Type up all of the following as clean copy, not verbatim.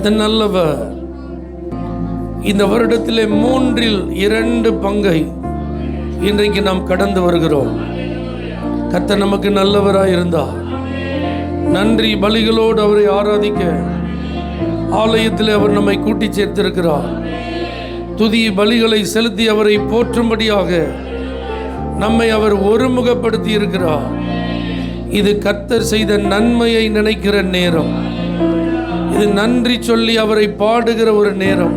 கர்த்தர் நல்லவர். இந்த வருடத்திலே 2/3 பங்கை இன்றைக்கு நாம் கடந்து வருகிறோம். கர்த்தர் நமக்கு நல்லவராய் இருந்தார். நன்றி பலிகளோடு அவரை ஆராதிக்க ஆலயத்தில் அவர் நம்மை கூட்டி சேர்த்திருக்கிறார். துதி பலிகளை செலுத்தி அவரை போற்றும்படியாக நம்மை அவர் ஒருமுகப்படுத்தி இருக்கிறார். இது கர்த்தர் செய்த நன்மையை நினைக்கிற நேரம். இது நன்றி சொல்லி அவரை பாடுகிற ஒரு நேரம்.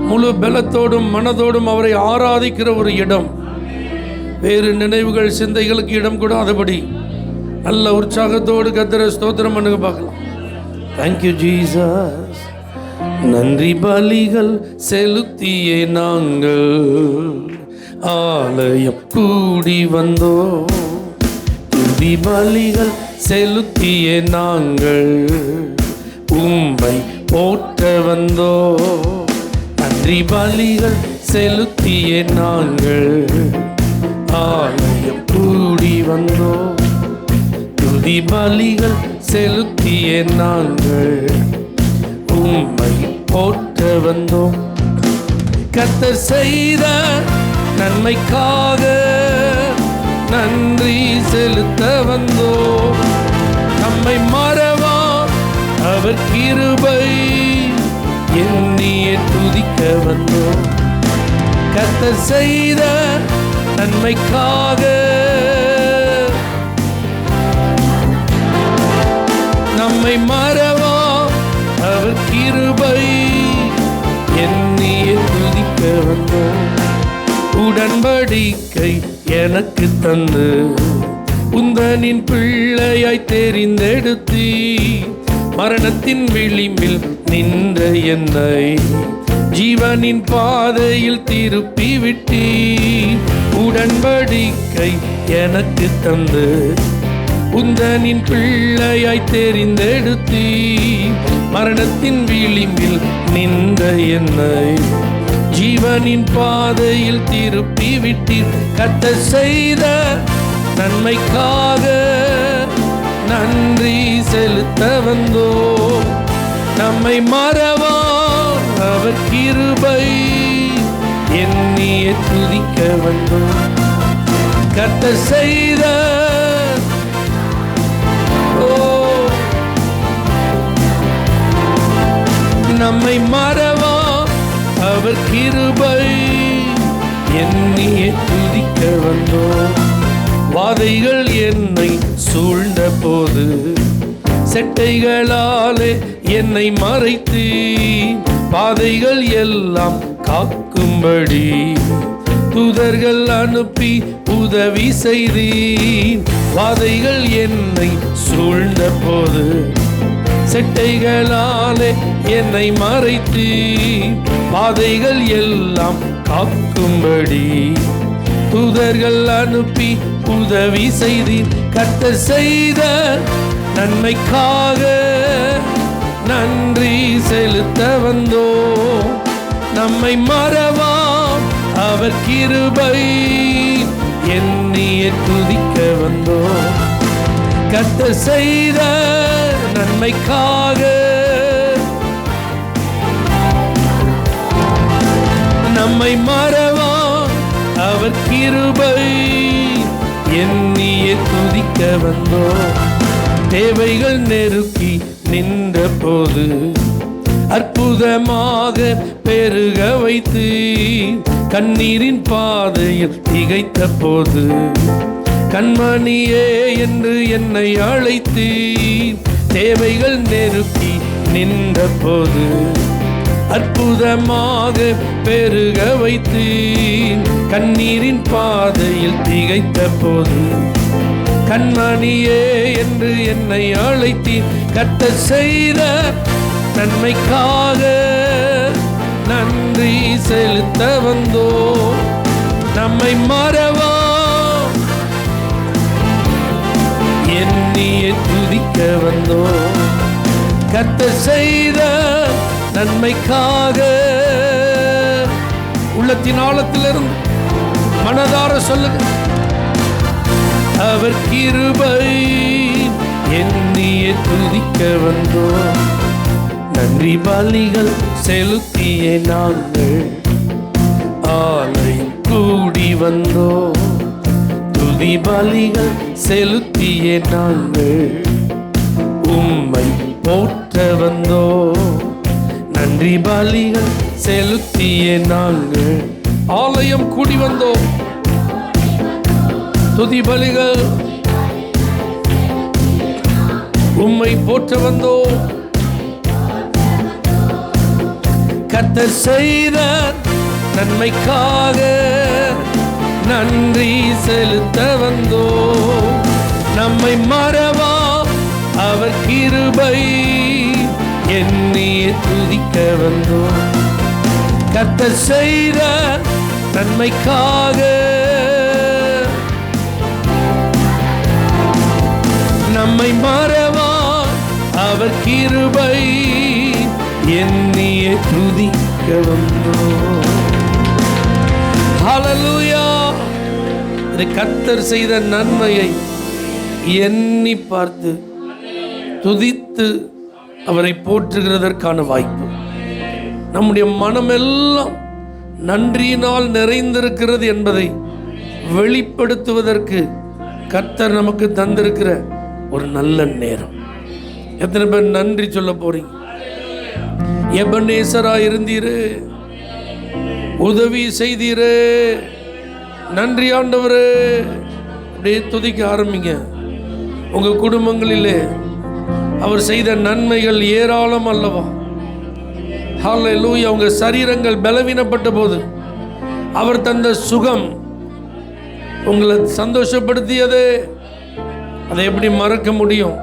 முழு பலத்தோடும் மனதோடும் அவரை ஆராதிக்கிற ஒரு இடம். வேறு நினைவுகள் சிந்தைகளுக்கு இடம் கூடாதபடி நல்ல உற்சாகத்தோடு கர்த்தரை ஸ்தோத்திரம் பண்ணுங்க பார்க்கலாம். Thank you Jesus. நன்றி பலிகள் செலுத்தியே நாங்கள் ஆலயம் கூடி வந்தோம். துதி பலிகள் செலுத்தியே நாங்கள் உம்மை போற்ற வந்தோம். நன்றி பலிகள் செலுத்தியே நாங்கள் ஆலயம் கூடி வந்தோம். துதி பலிகள் செலுத்தியே நாங்கள் உம்மை போற்ற வந்தோம். கர்த்தர் செய்த நன்மைக்காக நன்றி செலுத்த வந்தோம். நம்மை மறவா அவர் கிருபை எண்ணியே துதிக்க வந்தோம். கர்த்தர் செய்த நன்மைக்காக நம்மை மறவா அவர் கிருபை எண்ணியே துதிக்க வந்தோம். உடன்படிக்கை எனக்கு தந்து உந்தனின் பிள்ளையாய் தெரிந்தெடுத்தி மரணத்தின் விளிம்பில் நின்ற என்னை ஜீவனின் பாதையில் திருப்பி விட்டி. உடன்படிக்கை எனக்கு தந்து உந்தனின் பிள்ளையாய் தெரிந்தெடுத்தி மரணத்தின் விளிம்பில் நின்ற என்னை ஜீவனின் பாதையில் திருப்பி விட்டீர். கர்த்தர் செய்த நன்மைக்காக நன்றி செலுத்த வந்தோம். நம்மை மறவா அவர் கிருபை எண்ணியே துதிக்க வந்தோம். கர்த்தர் செய்த நம்மை மறவா அவர் கிருபை எண்ணியே துதிக்க வந்தோம். வாதைகள் என்னை சூழ்ந்த போது செட்டைகளாலே என்னை மறைத்து பாதைகள் எல்லாம் காக்கும்படி தூதர்கள் அனுப்பி உதவி செய்தீர். வாதைகள் என்னை சூழ்ந்த போது செட்டைகளாலே என்னை மறைத்து பாதைகள் எல்லாம் காக்கும்படி தூதர்கள் அனுப்பி உதவி செய்தீர். கர்த்தர் செய்த நன்மைக்காக நன்றி செலுத்த வந்தோம். நம்மை மறவா அவர் கிருபை எண்ணியே துதிக்க வந்தோம். கர்த்தர் செய்த நன்மைக்காக நம்மை மறவா அவர் கிருபை எண்ணியே துதிக்க வந்தோம். தேவைகள் நெருக்கி நின்ற போது அற்புதமாக பெருக வைத்து கண்ணீரின் பாதையில் திகைத்த போது கண்மணியே என்று என்னை அழைத்து தேவைகள் நெருக்கி நின்ற போது அற்புதமாக பெருக வைத்து கண்ணீரின் பாதையில் திகைத்த போது கண்மணியே என்று என்னை அழைத்தீர். கர்த்தர் செய்த நன்மைக்காக நன்றி செலுத்த வந்தோம். நம்மை மறவா எண்ணியே துதிக்க வந்தோம். கர்த்தர் செய்த நன்மைக்காக உள்ளத்தின் ஆழத்திலிருந்து மனதார சொல்லுங்க. அவர் கிருபை எண்ணியே துதிக்க வந்தோம். நன்றி பலிகள் செலுத்தியே நாங்கள் ஆலயம் கூடி வந்தோம். துதி பலிகள் செலுத்தியே நாங்கள் உம்மை போற்ற வந்தோம். நன்றி பலிகள் செலுத்தியே நாங்கள் ஆலயம் கூடி வந்தோம். துதி பலிகள் உம்மை போற்ற வந்தோம். கர்த்தர் செய்த நன்மைக்காக நன்றி செலுத்த வந்தோம். நம்மை மறவா அவர் கிருபை எண்ணியே துதிக்க வந்தோம். கர்த்தர் செய்த நன்மைக்காக நம்மை மறவா அவர் கிருபை எண்ணியே துதிக்க வந்தோம். ஹல்லேலூயா. கர்த்தர் செய்த நன்மையை எண்ணி பார்த்து துதித்து அவரை போற்றுகிறதற்கான வாய்ப்பு. நம்முடைய மனமெல்லாம் நன்றியினால் நிறைந்திருக்கிறது என்பதை வெளிப்படுத்துவதற்கு கர்த்தர் நமக்கு தந்திருக்கிற ஒரு நல்ல நேரம். எத்தனை பேர் நன்றி சொல்ல போறீங்க? எபனேசரா இருந்தீரு, உதவி செய்தீரு, நன்றி ஆண்டவரே. அப்படியே துதிக்க ஆரம்பிங்க. உங்க குடும்பங்களிலே அவர் செய்த நன்மைகள் ஏராளம் அல்லவா? ஹல்லேலூயா. உங்க சரீரங்கள் பலவீனப்பட்ட போது அவர் தந்த சுகம் உங்களை சந்தோஷப்படுத்தியது. அதை எப்படி மறக்க முடியும்?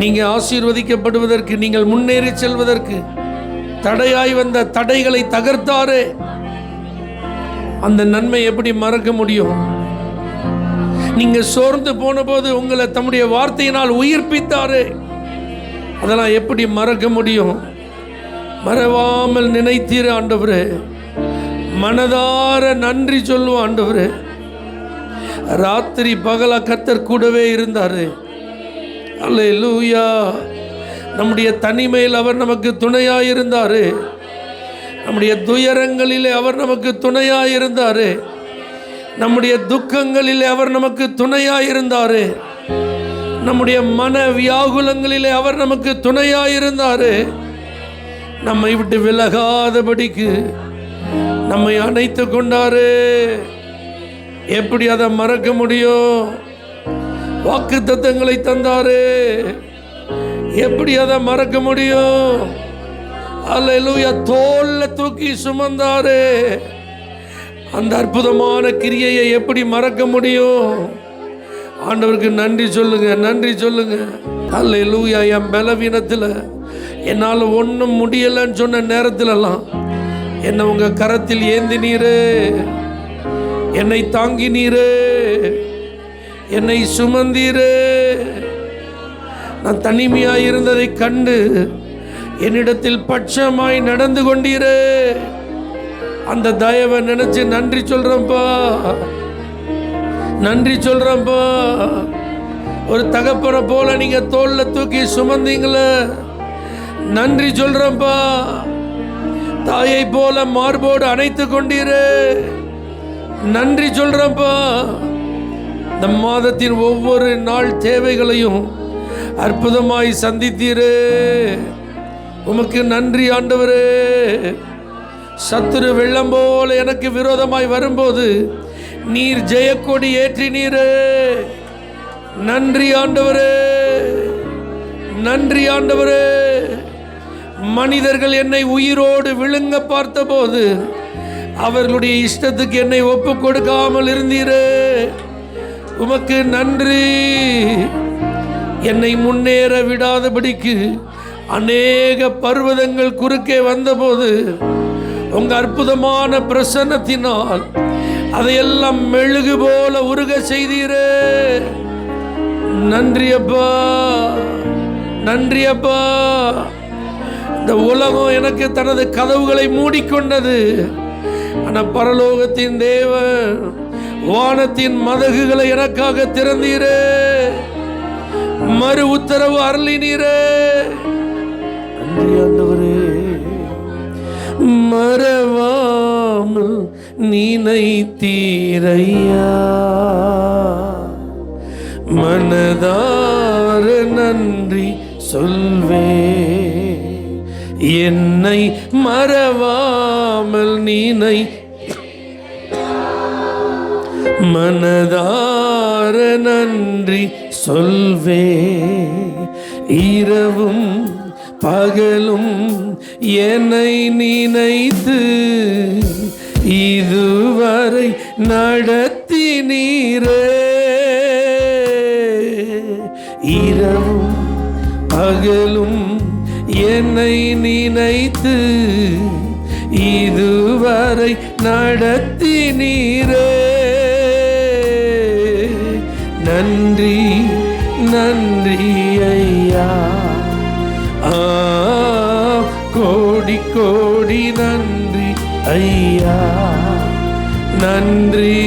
நீங்க ஆசீர்வதிக்கப்படுவதற்கு, நீங்கள் முன்னேறி செல்வதற்கு தடையாய் வந்த தடைகளை தகர்த்தாரே, அந்த நன்மை எப்படி மறக்க முடியும்? நீங்க சோர்ந்து போன போது உங்களை தம்முடைய வார்த்தையினால் உயிர்ப்பித்தாரே, அதெல்லாம் எப்படி மறக்க முடியும்? மறவாமல் நினைத்தீர ஆண்டவரே. மனதார நன்றி சொல்லுவோம் ஆண்டவரே. ராத்திரி பகலா கர்த்தர் கூடவே இருந்தாரு. அல்லேலூயா. நம்முடைய தனிமையில் அவர் நமக்கு துணையாயிருந்தாரு. நம்முடைய துயரங்களிலே அவர் நமக்கு துணையாயிருந்தாரு. நம்முடைய துக்கங்களிலே அவர் நமக்கு துணையாயிருந்தாரு. நம்முடைய மன வியாகுலங்களிலே அவர் நமக்கு துணையாயிருந்தாரு. நம்மை விட்டு விலகாதபடிக்கு நம்மை அணைத்து கொண்டாரு. எப்படி அதை மறக்க முடியும்? வாக்குத்தத்தங்களை தந்தாரு. எப்படி அதை மறக்க முடியும்? அல்லேலூயா. தோல்ல தூக்கி சுமந்தாரு. அந்த அற்புதமான கிரியையை எப்படி மறக்க முடியும்? ஆண்டவருக்கு நன்றி சொல்லுங்க, நன்றி சொல்லுங்க. அல்லேலூயா. என் பலவீனத்தில் என்னால் ஒன்றும் முடியலைன்னு சொன்ன நேரத்திலெல்லாம் என்னை உங்க கரத்தில் ஏந்தினீரு, என்னை தாங்கினீரு, என்னை சுமந்தீரு. நான் தனிமையாய் இருந்ததை கண்டு என்னிடத்தில் பட்சமாய் நடந்து கொண்டீரு. அந்த தயவை நினைச்சு நன்றி சொல்றேன்ப்பா, நன்றி சொல்றேன்ப்பா. ஒரு தகப்பனை போல நீங்க தோல்ல தூக்கி சுமந்தீங்களே, நன்றி சொல்றேன்ப்பா. தாயை போல மார்போடு அணைத்து கொண்டீரு, நன்றி சொல்றேன்ப்பா. இந்த மாதத்தின் ஒவ்வொரு நாள் தேவைகளையும் அற்புதமாய் சந்தித்தீரு. உமக்கு நன்றி ஆண்டவரே. சத்துரு வெள்ளம் போல எனக்கு விரோதமாய் வரும்போது நீர் ஜெயக்கொடி ஏற்றினீரு. நன்றி ஆண்டவரே, நன்றி ஆண்டவரே. மனிதர்கள் என்னை உயிரோடு விழுங்க பார்த்தபோது அவர்களுடைய இஷ்டத்துக்கு என்னை ஒப்பு கொடுக்காமல் இருந்தீரே, உமக்கு நன்றி. என்னை முன்னேற விடாதபடிக்கு அநேக பர்வதங்கள் குறுக்கே வந்தபோது உங்க அற்புதமான பிரசன்னத்தினால் அதையெல்லாம் மெழுகு போல உருக செய்தீரே. நன்றி அப்பா, நன்றி அப்பா. இந்த உலகம் எனக்கு தனது கதவுகளை மூடிக்கொண்டது, ஆனால் பரலோகத்தின் தேவன் வானத்தின் மதகுகளை எனக்காக திறந்தீரே, மறு உத்தரவு அருளினீரே. நன்றி ஆண்டவரே. மறவாமல் நினைத்தீரையா, மனதார நன்றி சொல்வே. என்னை மறவாமல் நினை, மனதார நன்றி சொல்வே. இரவும் பகலும் என்னை நினைத்து இதுவரை நடத்தினீரே. இரவும் பகலும் என்னை நினைத்து இதுவரை நடத்தினீரே. நன்றி நன்றி ஐயா, கோடி கோடி நன்றி ஐயா, நன்றி.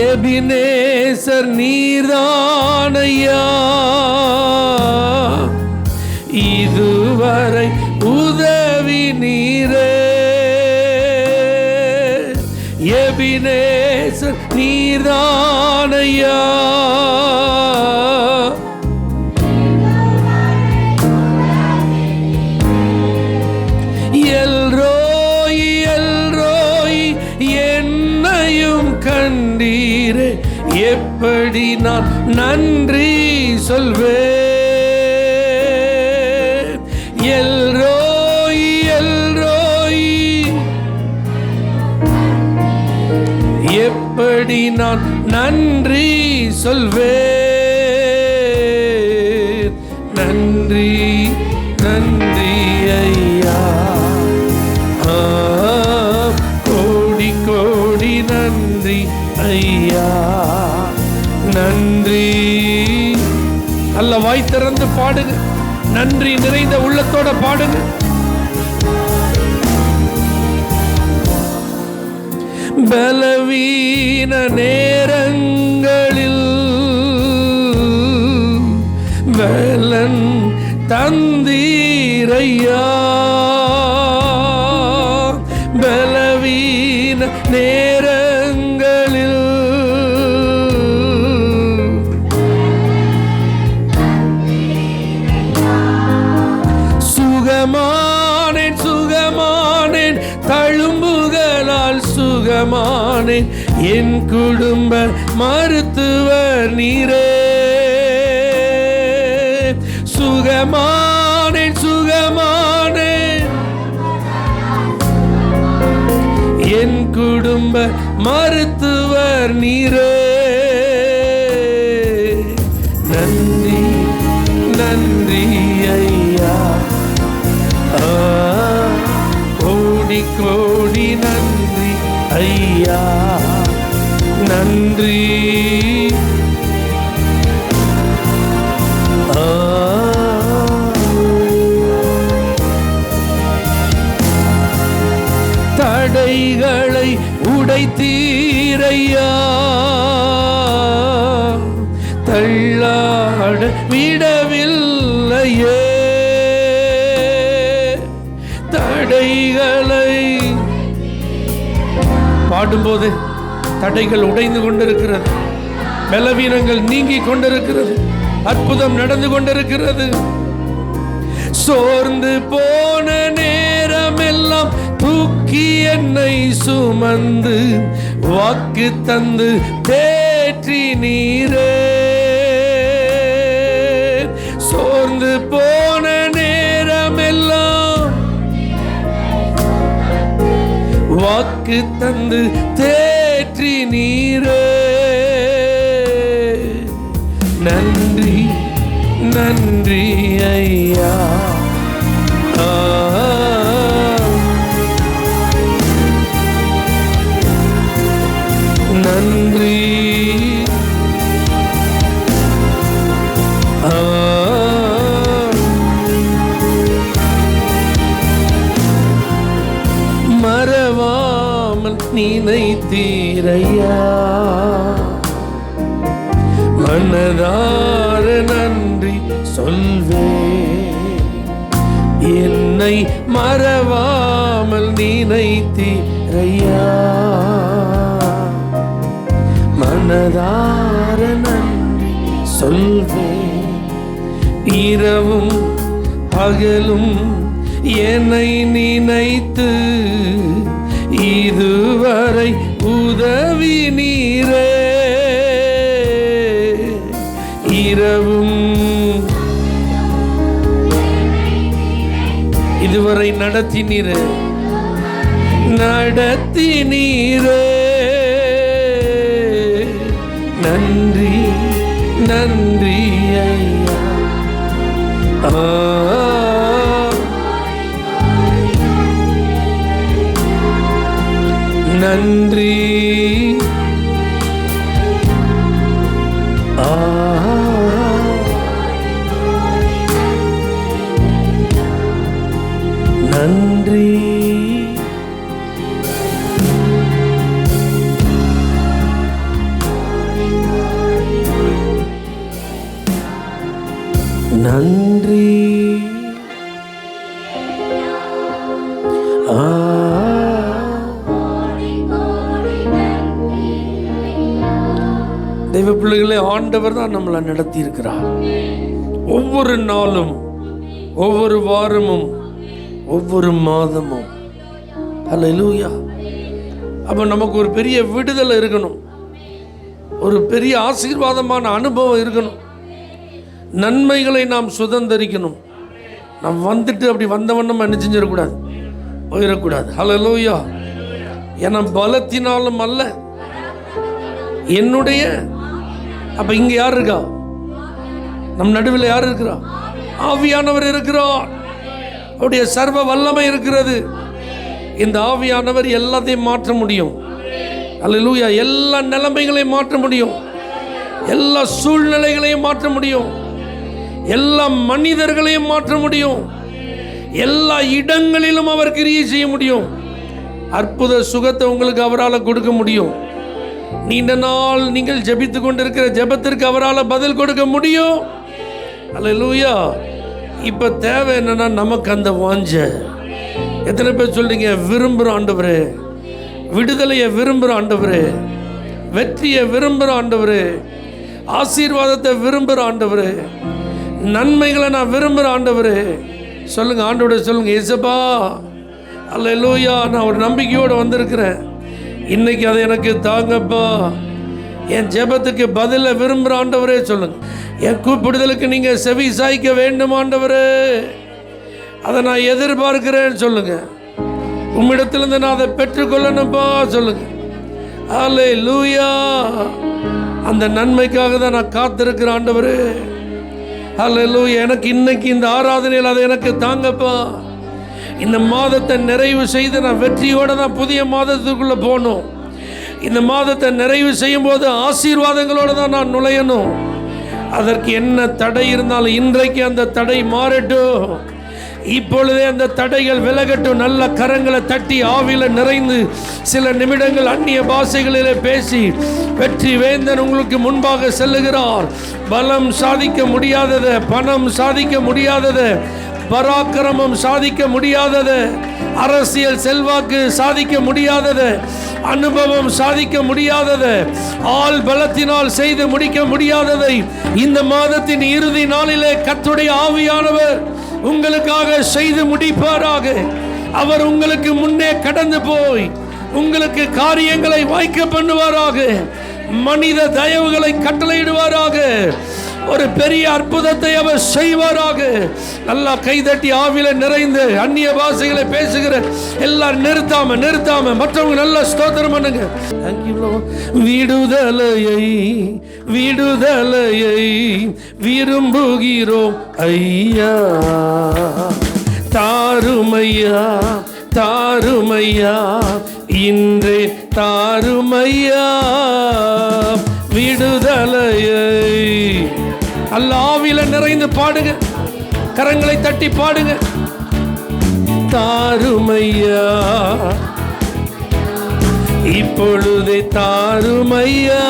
எபினேசர் நீர்தானையா, இதுவரை உதவி நீரே. எபினேசர் நீர்தானையா, எல்ரோய் எல்ரோய் என்னையும் கண்டீரே. எப்படி நான் நன்றி சொல்வேன். எல்ரோய் எல்ரோய் எப்படி நான் நன்றி சொல்வேன். நன்றி நன்றி ஐயா, கோடி கோடி நன்றி ஐயா, நன்றி. நல்ல வாய் திறந்து பாடுங்க, நன்றி நிறைந்த உள்ளத்தோட பாடுங்க. பலவீன நேரங்களில் பலன் தந்தீரையா, பலவீன நேரங்களில் சுகமானேன் சுகமானேன், தழும்புகளால் சுகமானேன். என் குடும்ப மருத்துவர் நீரே. சுகமானேன் சுகமானேன், என் குடும்ப மருத்துவர் நீரே. நன்றி நன்றி ஐயா, கோடி கோடி நன்றி ஐயா, நன்றி. தடைகளை உடைத்தீரையா, தள்ளாட விடவில்லையே. தடைகளை பாடும்போது தடைகள் உடைந்து கொண்டிருக்கிறது, பலவீனங்கள் நீங்கி கொண்டிருக்கிறது, அற்புதம் நடந்து கொண்டிருக்கிறது. சோர்ந்து போன நேரம் எல்லாம் தூக்கி என்னை சுமந்து வாக்கு தந்து தேற்றி நீரே. சோர்ந்து போன நேரம் எல்லாம் வாக்கு தந்து தேற்றி நீரே. நன்றி நன்றி ஐயா, நன்றி. மறவாமல் நினைத்தீரையா, நினைத்தீரையா, மனதார நன்றி சொல்வே. என்னை மறவாமல் நினைத்தீரையா, மனதார நன்றி சொல்வே. இரவும் பகலும் என்னை நினைத்து இதுவரை உதவி நீரே. இரவும் இதுவரை நடத்தினீரே, நடத்தினீரே. நன்றி நன்றி ஐயா. நன்றி நன்றி. நன்றி. தெய்வ பிள்ளைகளே, ஆண்டவர் தான் நம்மளை நடத்தி இருக்கிறார். ஒவ்வொரு நாளும், ஒவ்வொரு வாரமும், ஒவ்வொரு மாதமும். அல்லேலூயா. அப்போ நமக்கு ஒரு பெரிய விடுதலை இருக்கணும், ஒரு பெரிய ஆசீர்வாதமான அனுபவம் இருக்கணும், நன்மைகளை நாம் சுதந்தரிக்கணும். நாம் வந்துட்டு அப்படி வந்தவண்ணம் என்ன செஞ்சிடக்கூடாது, போயிடக்கூடாது. அல்லேலூயா. ஏன்னா பலத்தினாலும் அல்ல, என்னுடைய. அப்ப இங்க யார் இருக்கா? நம் நடுவில் யார் இருக்கிறா? ஆவியானவர் இருக்கிறார். அவருடைய சர்வ வல்லமை இருக்கிறது. இந்த ஆவியானவர் எல்லாத்தையும் மாற்ற முடியும். அல்லேலூயா. எல்லா நிலைமைகளையும் மாற்ற முடியும், எல்லா சூழ்நிலைகளையும் மாற்ற முடியும், எல்லா மனிதர்களையும் மாற்ற முடியும், எல்லா இடங்களிலும் அவர் கிரியை செய்ய முடியும். அற்புத சுகத்தை உங்களுக்கு அவரால் கொடுக்க முடியும். நீண்ட நாள் நீங்கள் ஜெபித்து கொண்டிருக்கிற ஜெபத்திற்கு அவரால் பதில் கொடுக்க முடியும். அல்லேலூயா. இப்ப தேவை என்னன்னா, நமக்கு அந்த வாஞ்ச. எத்தனை பேர் சொல்றீங்க, விரும்புகிற ஆண்டவரே, விடுதலையை விரும்புகிற ஆண்டவரே, வெற்றியை விரும்புகிற ஆண்டவரே, ஆசீர்வாதத்தை விரும்புகிற ஆண்டவரே, நன்மைகளை நான் விரும்புகிற ஆண்டவரே. சொல்லுங்க, ஆண்டவரே சொல்லுங்க, இயேசுப்பா. அல்லேலூயா. நான் ஒரு நம்பிக்கையோடு வந்திருக்கிறேன், இன்னைக்கு அதை எனக்கு தாங்கப்பா. என் ஜெபத்துக்கு பதில விரும்புகிற ஆண்டவரே சொல்லுங்க. என் கூப்பிடுதலுக்கு நீங்க செவி சாய்க்க வேண்டும் ஆண்டவரே, அதை நான் எதிர்பார்க்கிறேன்னு சொல்லுங்க. உம்மிடத்திலிருந்து நான் அதை பெற்றுக்கொள்ளணும்ப்பா சொல்லுங்க. அல்லேலூயா. அந்த நன்மைக்காக தான் நான் காத்திருக்கிற ஆண்டவரே. அல்லேலூயா. எனக்கு இன்னைக்கு இந்த ஆராதனையில் அதை எனக்கு தாங்கப்பா. இந்த மாதத்தை நிறைவு செய்து நான் வெற்றியோடு தான் புதிய மாதத்துக்குள்ளே போகணும். இந்த மாதத்தை நிறைவு செய்யும் போது ஆசீர்வாதங்களோடு தான் நான் நுழையணும். அதற்கு என்ன தடை இருந்தாலும் இன்றைக்கு அந்த தடை மாறட்டும். இப்பொழுதே அந்த தடைகள் விலகட்டும். நல்ல கரங்களை தட்டி ஆவில நிறைந்து சில நிமிடங்கள் அந்நிய பாஷைகளிலே பேசி, வெற்றி வேந்தன் உங்களுக்கு முன்பாக செல்லுகிறார். பலம் சாதிக்க முடியாதது, பணம் சாதிக்க முடியாதது, பராக்கிரமம் சாதிக்க முடியாதது, அரசியல் செல்வாக்கு சாதிக்க முடியாதது, அனுபவம் சாதிக்க முடியாதது, ஆள் பலத்தினால் செய்து முடிக்க முடியாததை இந்த மாதத்தின் இறுதி நாளிலே கர்த்தருடைய ஆவியானவர் உங்களுக்காக செய்து முடிப்பாராக. அவர் உங்களுக்கு முன்னே கடந்து போய் உங்களுக்கு காரியங்களை வாய்க்க பண்ணுவாராக. மனித தயவுகளை கட்டளையிடுவாராக. ஒரு பெரிய அற்புதத்தை அவர் செய்வாராக. நல்லா கைதட்டி ஆவில நிறைந்து அந்நிய பாஷைகளை பேசுகிற எல்லாரும் நிறுத்தாம மற்றவங்க நல்ல ஸ்தோத்திரம் பண்ணுங்க. விடுதலையை விரும்புகிறோம் ஐயா. தாருமையா இன்றே தாருமையா விடுதலையை. அல்ல ஆவில நிறைந்து பாடுங்க, கரங்களை தட்டி பாடுங்க. தாருமையா இப்பொழுதே தாருமையா.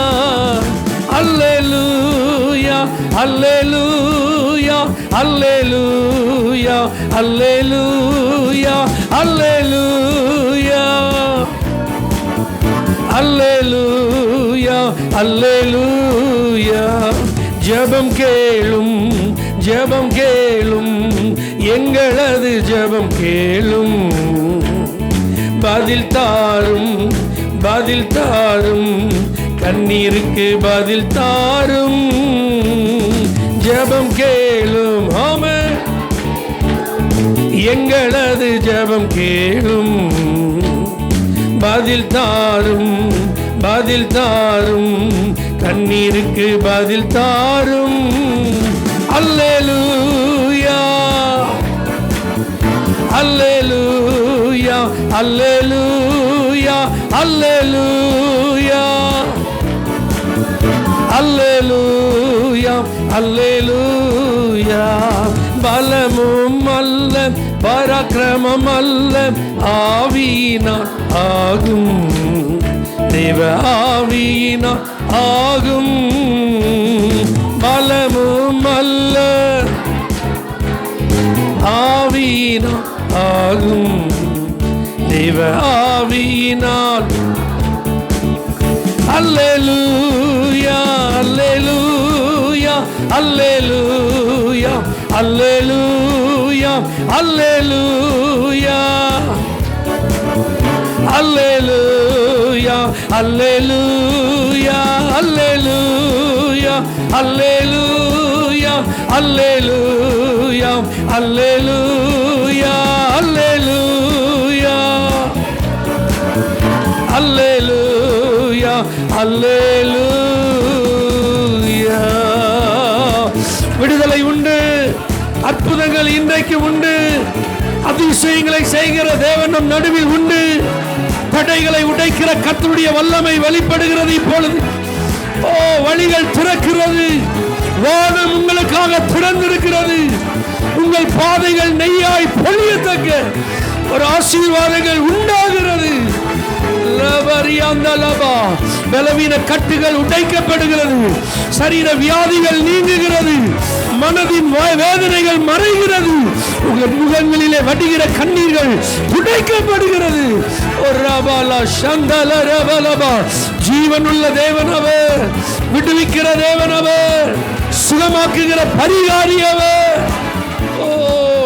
அல்லேலூயா அல்லேலூயா அல்லேலூயா அல்லேலூயா அல்லேலூயா அல்லேலூயா அல்லேலூயா. ஜெபம் கேளும் ஜெபம் கேளும் எங்களது ஜெபம் கேளும். பதில் தாரும் பதில் தாரும் கண்ணீருக்கு பதில் தாரும். ஜெபம் கேளும். ஆமென். எங்களது ஜெபம் கேளும். பதில் தாரும் பதில் தாரும் கண்ணீருக்கு பதில் தாரும். அல்லேலூயா அல்லேலூயா அல்லேலூயா அல்லேலூயா அல்லேலூயா அல்லேலூயா. பலமும் அல்ல பராக்கிரமம் அல்ல ஆவியினால் ஆகும். தேவ ஆவியினால் ஆகும். பலமும் அல்ல ஆவியினால் ஆகும். தேவ ஆவியினால். அல்லேலூயா அல்லேலூயா அல்லேலூயா அல்லேலூயா அல்லேலூயா அல்லேலூயா அல்லேலூயா அல்லேலூயா அல்லேலூயா அல்லேலூயா அல்லேலூயா அல்லேலூயா அல்லேலூயா அல்லேலூயா. விடுதலை உண்டு, அற்புதங்கள் இன்றைக்கு உண்டு, அதிசயங்களை செய்கிற தேவன் நம் நடுவில் உண்டு. தடைகளை உடைக்கிற கர்த்தருடைய வல்லமை வெளிப்படுகிறது இப்பொழுது. ஓ, வழிகள் திறக்கிறது. வானம் உங்களுக்காக திறந்திருக்கிறது. உங்கள் பாதைகள் நெய்யாய் பொழியத்தக்க ஒரு ஆசீர்வாதங்கள் உண்டாகிறது. பலவீன கட்டுகள் உடைக்கப்படுகிறது. சரீர வியாதிகள் நீங்குகிறது. மனதின் வேதனைகள் மறைகிறது. உங்கள் முகங்களிலே வடிகிற கண்ணீர்கள் துடைக்கப்படுகிறது. ஜீவனுள்ள தேவனவர், விடுவிக்கிற தேவனவர், சுகமாக்குகிற பரிகாரியவர். ஓ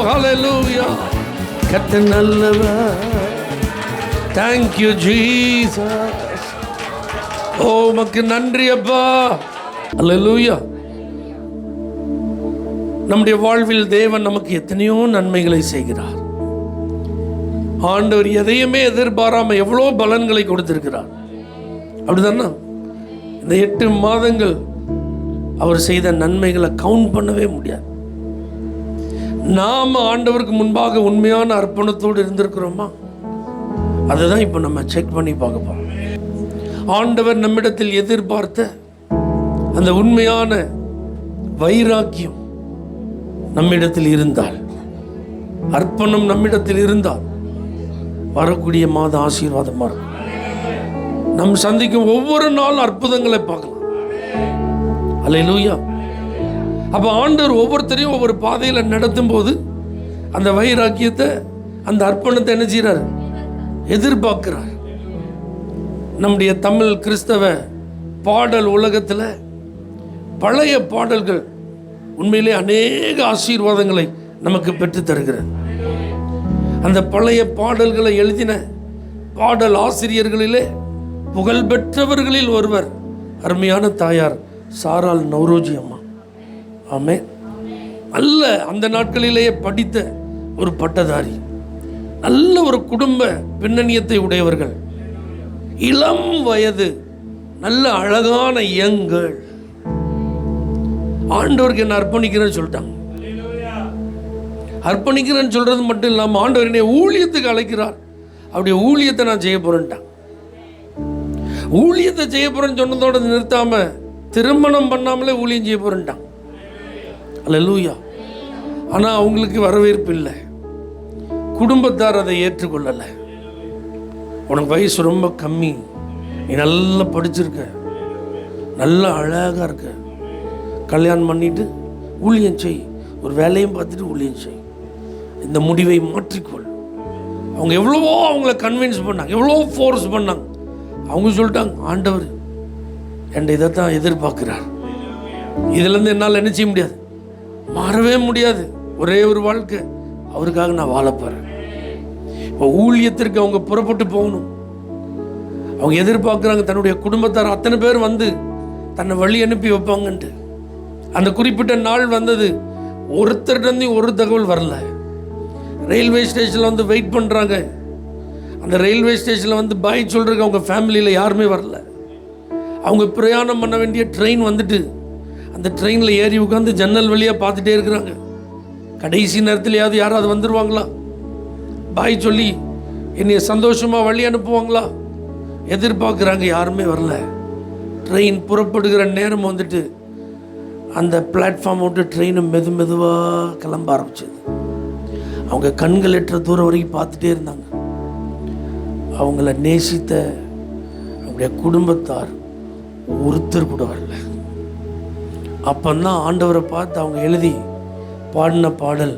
ஹல்லேலூயா. கர்த்தர் நல்லவர். Thank you Jesus. ஓ உமக்கு நன்றி அப்பா. அல்லேலூயா. நம்முடைய வாழ்வில் தேவன் நமக்கு எத்தனையோ நன்மைகளை செய்கிறார். ஆண்டவர் எதையுமே எதிர்பாராம எவ்வளோ பலன்களை கொடுத்திருக்கிறார். அப்படிதானே? இந்த 8 மாதங்கள் அவர் செய்த நன்மைகளை கவுண்ட் பண்ணவே முடியாது. நாம ஆண்டவருக்கு முன்பாக உண்மையான அர்ப்பணத்தோடு இருந்திருக்கிறோமா? அதுதான் இப்போ நம்ம செக் பண்ணி பார்க்க போறோம். ஆண்டவர் நம்மிடத்தில் எதிர்பார்த்த அந்த உண்மையான வைராக்கியம் நம்மிடத்தில் இருந்தால், அர்ப்பணம் நம்மிடத்தில் இருந்தால், வரக்கூடிய மாத ஆசீர்வாதமா இருக்கும். நம் சந்திக்கும் ஒவ்வொரு நாள் அற்புதங்களை பார்க்கலாம். அல்லேலூயா. அப்ப ஆண்டவர் ஒவ்வொருத்தரையும் ஒவ்வொரு பாதையில நடத்தும் போது அந்த வைராக்கியத்தை, அந்த அர்ப்பணத்தை என்ன செய்யறாரு? எதிர்பார்க்கிறார். நம்முடைய தமிழ் கிறிஸ்தவ பாடல் உலகத்தில் பழைய பாடல்கள் உண்மையிலே அநேக ஆசீர்வாதங்களை நமக்கு பெற்று தருகிறது. அந்த பழைய பாடல்களை எழுதின பாடல் ஆசிரியர்களிலே புகழ்பெற்றவர்களில் ஒருவர் அருமையான தாயார் சாராள் நவ்ரோஜி அம்மா. ஆமே. நல்ல அந்த நாட்களிலேயே படித்த ஒரு பட்டதாரி, நல்ல ஒரு குடும்ப பின்னணியத்தை உடையவர்கள், இளம் வயது, நல்ல அழகான யங்கள். ஆண்டவருக்கு என்ன அர்ப்பணிக்கிறேன்னு சொல்லிட்டாங்க. அர்ப்பணிக்கிறேன்னு சொல்றது மட்டும் இல்லாமல் ஆண்டவர் என்னை ஊழியத்துக்கு அழைக்கிறார். அப்படியே ஊழியத்தை நான் செய்ய போறேன்ட்டான். ஊழியத்தை செய்ய போறேன்னு சொன்னதோட நிறுத்தாம திருமணம் பண்ணாமலே ஊழியம் செய்ய போறேன்ட்டான். அல்லேலூயா. ஆனால் அவங்களுக்கு வரவேற்பு இல்லை. குடும்பத்தார் அதை ஏற்றுக்கொள்ளலை. உனக்கு வயசு ரொம்ப கம்மி, நீ நல்லா படிச்சிருக்க, நல்லா அழகாக இருக்க, கல்யாணம் பண்ணிட்டு ஊழியம் செய், ஒரு வேலையும் பார்த்துட்டு ஊழியம் செய், இந்த முடிவை மாற்றிக்கொள். அவங்க எவ்வளவோ அவங்கள கன்வின்ஸ் பண்ணாங்க, எவ்வளோ ஃபோர்ஸ் பண்ணாங்க. அவங்க சொல்லிட்டாங்க, ஆண்டவர் என் இதை தான் எதிர்பார்க்குறார், இதுலேருந்து என்னால் என்ன செய்ய முடியாது, மாறவே முடியாது, ஒரே ஒரு வாழ்க்கை அவருக்காக நான் வாழப்போறேன். இப்போ ஊழியத்திற்கு அவங்க புறப்பட்டு போகணும். அவங்க எதிர்பார்க்குறாங்க தன்னுடைய குடும்பத்தார் அத்தனை பேர் வந்து தன்னை வழி அனுப்பி வைப்பாங்கன்ட்டு. அந்த குறிப்பிட்ட நாள் வந்தது, ஒருத்தர்கிட்ட ஒரு தகவல் வரல. ரயில்வே ஸ்டேஷனில் வந்து வெயிட் பண்ணுறாங்க. அந்த ரயில்வே ஸ்டேஷனில் வந்து பாய் சொல்கிறதுக்கு அவங்க ஃபேமிலியில் யாருமே வரல. அவங்க பிரயாணம் பண்ண வேண்டிய ட்ரெயின் வந்துட்டு அந்த ட்ரெயினில் ஏறி உட்காந்து ஜன்னல் வழியாக பார்த்துட்டே இருக்கிறாங்க. கடைசி நேரத்துலையாவது யாராவது வந்துடுவாங்களா, பாய் சொல்லி என்னைய சந்தோஷமாக வழி அனுப்புவாங்களா எதிர்பார்க்குறாங்க. யாருமே வரல. ட்ரெயின் புறப்படுகிற நேரம் வந்துட்டு அந்த பிளாட்ஃபார்ம் விட்டு ட்ரெயினை மெதுவாக கிளம்ப ஆரம்பிச்சது. அவங்க கண்கள் எட்டுற தூரம் வரைக்கும் பார்த்துட்டே இருந்தாங்க. அவங்கள நேசித்த அவங்களுடைய குடும்பத்தார் ஒருத்தர் கூட வரல. அப்பந்தான் ஆண்டவரை பார்த்து அவங்க எழுதி பாடின பாடல்,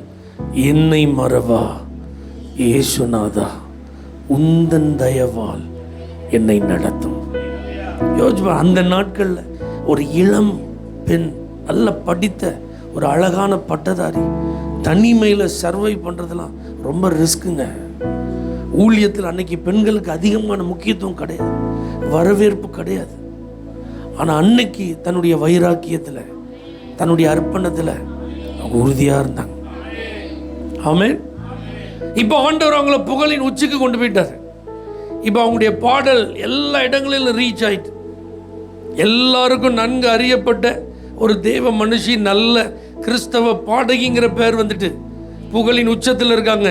என்னை மறவா ஏசுநாதா உந்தன் தயவால் என்னை நடத்தும். யோசிப்பா, அந்த நாட்களில் ஒரு இளம் பெண், நல்ல படித்த ஒரு அழகான பட்டதாரி, தனிமையில் சர்வை பண்ணுறதுலாம் ரொம்ப ரிஸ்க்குங்க. ஊழியத்தில் அன்னைக்கு பெண்களுக்கு அதிகமான முக்கியத்துவம் கிடையாது, வரவேற்பு கிடையாது. ஆனால் அன்னைக்கு தன்னுடைய வைராக்கியத்தில், தன்னுடைய அர்ப்பணத்தில் அவங்க உறுதியாக இருந்தாங்க. ஆமென். இப்போ ஆண்டவர் அவங்கள புகழின் உச்சிக்கு கொண்டு போயிட்டார். இப்போ அவங்களுடைய பாடல் எல்லா இடங்களிலும் ரீச் ஆயிட்டு, எல்லாருக்கும் நன்கு அறியப்பட்ட ஒரு தேவ மனுஷி, நல்ல கிறிஸ்தவ பாடகிங்கிற பேர் வந்துட்டு புகழின் உச்சத்தில் இருக்காங்க.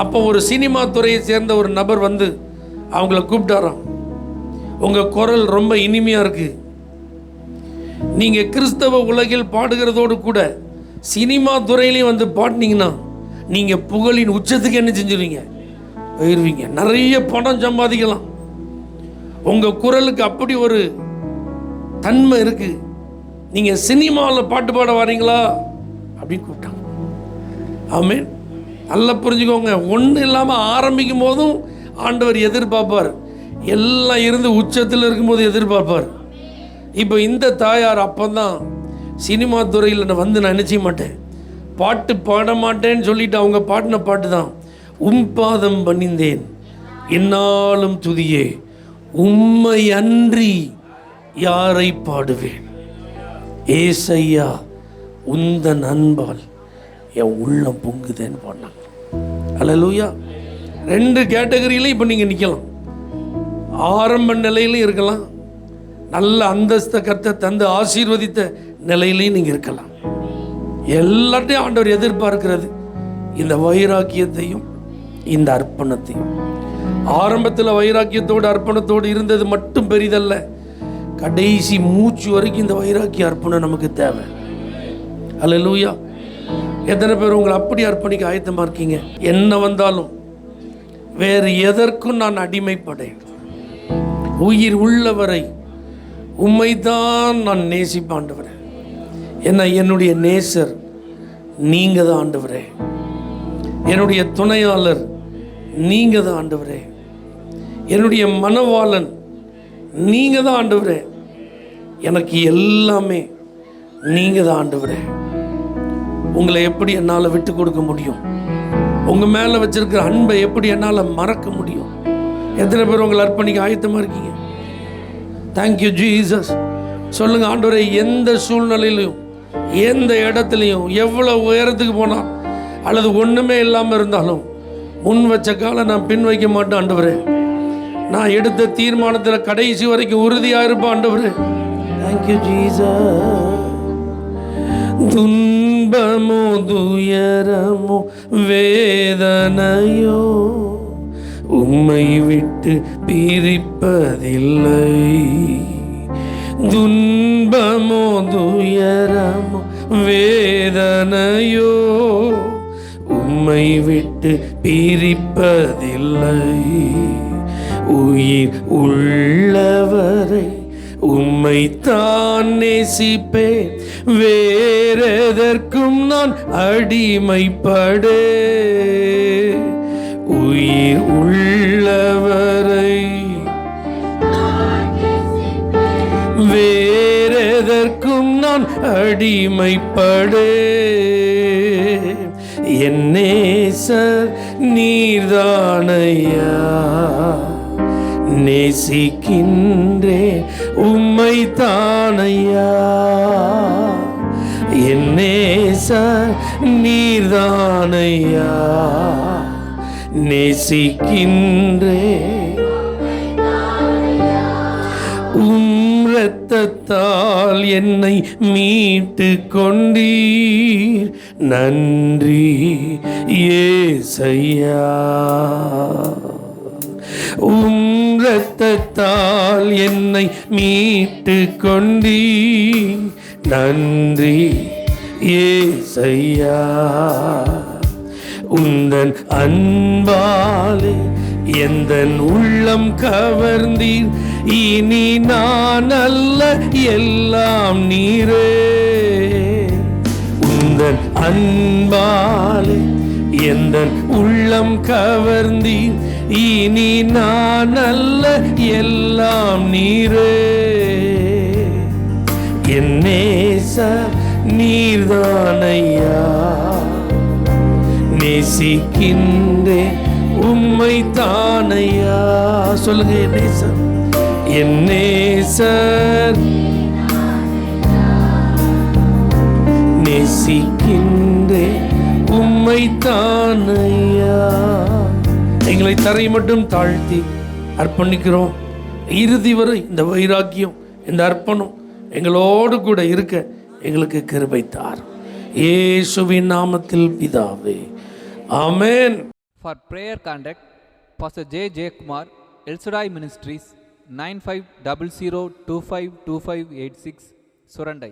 அப்போ ஒரு சினிமா துறையை சேர்ந்த ஒரு நபர் வந்து அவங்கள கூப்பிட்டாராம், உங்கள் குரல் ரொம்ப இனிமையாக இருக்கு, நீங்கள் கிறிஸ்தவ உலகில் பாடுகிறதோடு கூட சினிமா துறையிலையும் வந்து பாடினீங்கன்னா நீங்கள் புகழின் உச்சத்துக்கு என்ன செஞ்சுருவீங்க, போயிடுவீங்க, நிறைய பணம் சம்பாதிக்கலாம், உங்கள் குரலுக்கு அப்படி ஒரு தன்மை இருக்கு, நீங்கள் சினிமாவில் பாட்டு பாட வரீங்களா அப்படின்னு கூப்பிட்டாங்க. ஆமென். நல்லா புரிஞ்சுக்கோங்க, ஒன்றும் இல்லாமல் ஆரம்பிக்கும் போதும் ஆண்டவர் எதிர்பார்ப்பார், எல்லாம் இருந்து உச்சத்தில் இருக்கும்போது எதிர்பார்ப்பார். இப்போ இந்த தாயார் அப்போதான் சினிமா துறையில் வந்து நான் என்ன செய்ய மாட்டேன், பாட்டு பாட மாட்டேன்னு சொல்லிட்டு அவங்க பாடின பாட்டு தான், பாதம் பணிந்தேன் என்னாலும் துதியே, உம்மை அன்றி யாரை பாடுவேன், ஏசையா உந்தன் அன்பால் என் உள்ளம் பொங்குதேன்னு பாடினாங்க. அல்லேலூயா. 2 கேட்டகரியிலையும் இப்போ நீங்கள் நிற்கலாம். ஆரம்ப நிலையிலையும் இருக்கலாம், நல்ல அந்தஸ்த கர்த்தர் தந்து ஆசீர்வதித்த நிலையிலையும் நீங்கள் இருக்கலாம். எல்லாத்தையும் ஆண்டவர் எதிர்பார்க்கிறது இந்த வைராக்கியத்தையும் இந்த அர்ப்பணத்தையும். ஆரம்பத்தில் வைராக்கியத்தோடு அர்ப்பணத்தோடு இருந்தது மட்டும் பெரிதல்ல, கடைசி மூச்சு வரைக்கும் இந்த வைராக்கிய அர்ப்பணம் நமக்கு தேவை. அல்லேலூயா. எத்தனை பேர் உங்களை அப்படி அர்ப்பணிக்க ஆயத்தமாக இருக்கீங்க? என்ன வந்தாலும் வேறு எதற்கும் நான் அடிமைப்படேன், உயிர் உள்ளவரை உம்மைதான் நான் நேசிப்பேன் ஆண்டவரே. ஏன்னா என்னுடைய நேசர் நீங்க தான் ஆண்டவரே, என்னுடைய துணையாளர் நீங்க தான் ஆண்டவரே, என்னுடைய மனவாளன் நீங்க தான் ஆண்டவரே, எனக்கு எல்லாமே நீங்க தான் ஆண்டவரே. உங்களை எப்படி என்னால் விட்டு கொடுக்க முடியும்? உங்க மேல வச்சிருக்கிற அன்பை எப்படி என்னால் மறக்க முடியும்? எத்தனை பேர் உங்களை அர்ப்பணிக்க ஆயத்தமா இருக்கீங்க? Thank you Jesus. சொல்லுங்க, ஆண்டவரே, எந்த சூழ்நிலையிலும், எந்த இடத்துலையும், எவ்வளவு உயரத்துக்கு போனால் அல்லது ஒண்ணுமே இல்லாமல் இருந்தாலும் முன் வச்ச காலை நான் பின் வைக்க மாட்டேன் ஆண்டவரே. நான் எடுத்த தீர்மானத்தில் கடைசி வரைக்கும் உறுதியாக இருப்பேன் ஆண்டவரே. Thank you Jesus. துன்பமோ துயரமோ வேதனையோ உம்மை விட்டு பிரிப்பதில்லை. துன்பமோ துயரமோ வேதனையோ உம்மை விட்டு பிரிப்பதில்லை. உயிர் உள்ளவரை உம்மைத்தான் நேசிப்பேன், வேறெதற்கும் நான் அடிமைப்படே. உயிர் உள்ளவரை வேறெதற்கும் நான் அடிமைப்படே. என் நேசர் நீர்தானையா, நேசிக்கின்றேன் உம்மை தானையா. என் நேசர் நீர்தானையா, நேசிக்கின்றேன். இரத்தத்தால் என்னை மீட்டு கொண்டீர், நன்றி ஏசையா. இரத்தத்தால் என்னை மீட்டு கொண்டீர், நன்றி ஏசையா. உந்தன் அன்பாலே எந்தன் உள்ளம் கவர்ந்தீர், இனி நான் அல்ல எல்லாம் நீரே. உந்தன் அன்பாலே எந்தன் உள்ளம் கவர்ந்தீர், இனி நான் அல்ல எல்லாம் நீரே. என் நேசர் நீர்தானையா, நேசிக்கின்றேன் உம்மை தானையா. சொல்லுங்க, என் நேசர், என் நேசர் நேசிக்கின்றேன் உம்மை தானையா. எங்களை தரை மட்டும் தாழ்த்தி அர்ப்பணிக்கிறோம். இறுதி வரை இந்த வைராக்கியம், இந்த அர்ப்பணம் எங்களோடு கூட இருக்க எங்களுக்கு கிருபை தார். இயேசுவின் நாமத்தில் பிதாவே, ஆமென். For prayer contact, Pastor J. J. Kumar, El Shaddai Ministries, 9500252586, Surandai.